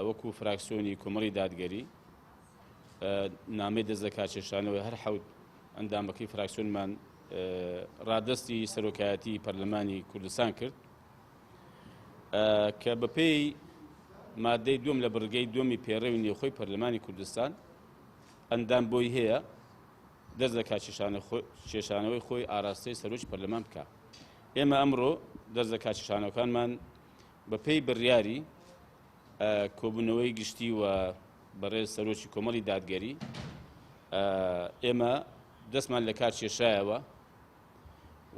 وەکو فراکسیۆنی کۆمەڵی دادگەری نامەی دەست لە کارکێشانەوەی هەر حەوت ئەندامەکەی فراکسیۆنمان ڕادستی سەرۆکایەتی پەرلەمانی کوردستان کرد کە بەپێی مادەی دوم لە بڕگەی دومی پێڕەوی نێوخۆی پەرلەمانی کوردستان ئەندام بۆی هەیە دەست لە کارکێشانەوەی خۆی ئاراستەی سەرۆکی پەرلەمان بکە. ئێمە ئەمڕۆ دەست لە کارکێشانەکانمان بەپێی بڕیاری کۆبوونەوەی گشتی و بەڕێز سەرۆکی کۆمەڵی دادگەری ئێمە دەستمان لە کار کێشایەوە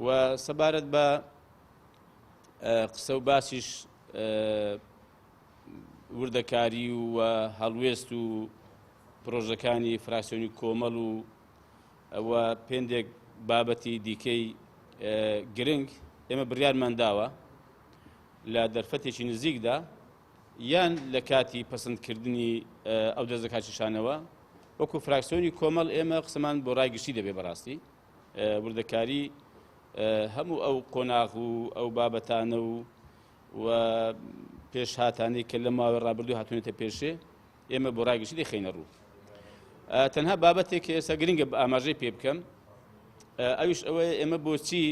و سەبارەت بە قسە و باسیش وردەکاری و هەڵوێست و پرۆژەکانی فراکسیۆنی کۆمەڵ و پێندێک بابەتی دیکەی گرنگ ئێمە بڕیارمان داوە لە دەرفەتێکی نزیکدا یان لە کاتی پەسەندکردنی ئەو دەست لە کارکێشانەوە وەکو فراکسیۆنی کۆمەڵ ئێمە قسەمان بۆ ڕای گشتی دەبێ بەڕاستی وردەکاری هەموو ئەو قۆناغ و ئەو بابەتانە و پێش هاتانەی کە لە ماوەی ڕابردوو هاتوونێتە پێشێ ئێمە بۆ ڕای گشتی دەخینە ڕوو. تەنها بابەتێک کە ئێستا گرنگە بە ئاماژەی پێ بکەم ئەویش ئەوەیە ئێمە بۆچی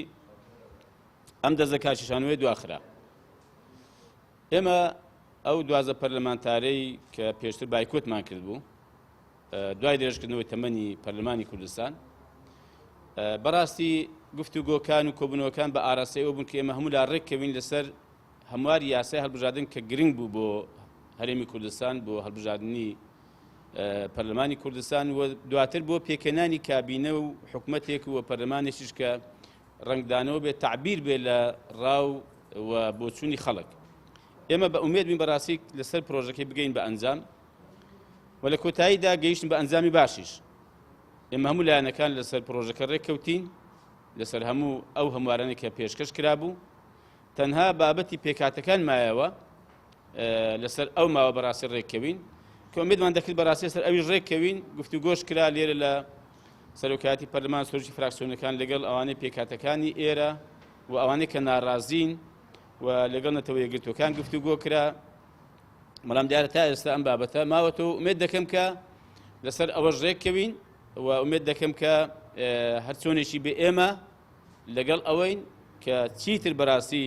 ئەم دەست لە کارکێشانەوەی دواخرا. ئێمە ئەو 12 پەرلەمانتارەی کە پێشتر بایکۆتمان کرد بوو دوای درێژکردنەوەی تەمەنی پەرلەمانی کوردستان بەڕاستی گفتوگۆکان و کۆبوونەوەکان بە ئاراستەیەوە بوون کە ئێمە هەموو لا ڕێککەوین لەسەر هەمواری یاسای هەڵبژاردن کە گرنگ بوو بۆ هەرێمی کوردستان بۆ هەڵبژاردننی پەرلەمانی کوردستان و دواتر بۆ پێکەنانی کابینە و حکوومەتێک و پەرلەمانێکیش کە ڕنگدانەوە بێت تعبیر بێ لە ڕاو و بۆچوونی خەڵک. ئێمە بە ئومێد بین بەڕاستی لەسەر پرۆژەکەی بگەین بە ئەنجام و لە کۆتاییدا گەیشتن بە ئەنجامی باشیش. ئێمە هەموو لایەنەکان لەسەر پرۆژەکە ڕێککەوتین لەسەر هەموو ئەو هەموارانێک کە پێشکەش کرابوو تەنها بابەتی پێکاتەکان مایەوە لەسەر ئەو ماوە بەڕاستی ڕێککەوین کە ئومێدمان دەکرد بەڕاستی لەسەر ئەویش ڕێککەوین گفتوگۆش کرا لێرە لە سەرۆکایەتی پەرلەمان سەرۆکی فراکسیۆنەکان لەگەڵ ئەوانەی پێکاتەکانی ئێرە و ئەوانەی کە ناڕازین و لەگەڵ نەتەوە یەکگرتوەکان گفتوگۆ کرا. بەڵام دیارە تا ئێستا ئەم بابەتە ماوەتەوە ئومێد دەکەم کە لەسەر ئەوەش ڕێککەوین و ئومێد دەکەم کە هەر چۆنێکی بێ ئێمە لەگەڵ ئەوەین کە چیتر بەڕاستی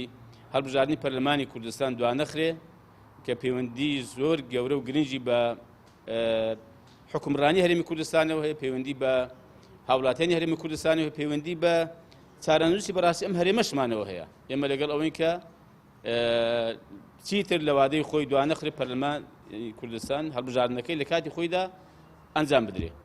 هەڵبژاردننی پەرلەمانی کوردستان دوانەخرێ کە پەیوەندی زۆر گەورە و گرنگی بە حکومڕانی هەرێمی کوردستانەوە هەیە، پەیوەندی بە هاوڵاتیانی هەرێمی کوردستانەوە، پەیوەندی بە چارەنووسی بەڕاستی ئەم هەرێمەشمانەوە هەیە. ئێمە لەگەڵ ئەوەی کە چیتر لە وادەی خۆی دوانەخرێ پەرلەمان کوردستان هەڵبژاردنەکەی لە کاتی خۆیدا ئەنجام بدرێت.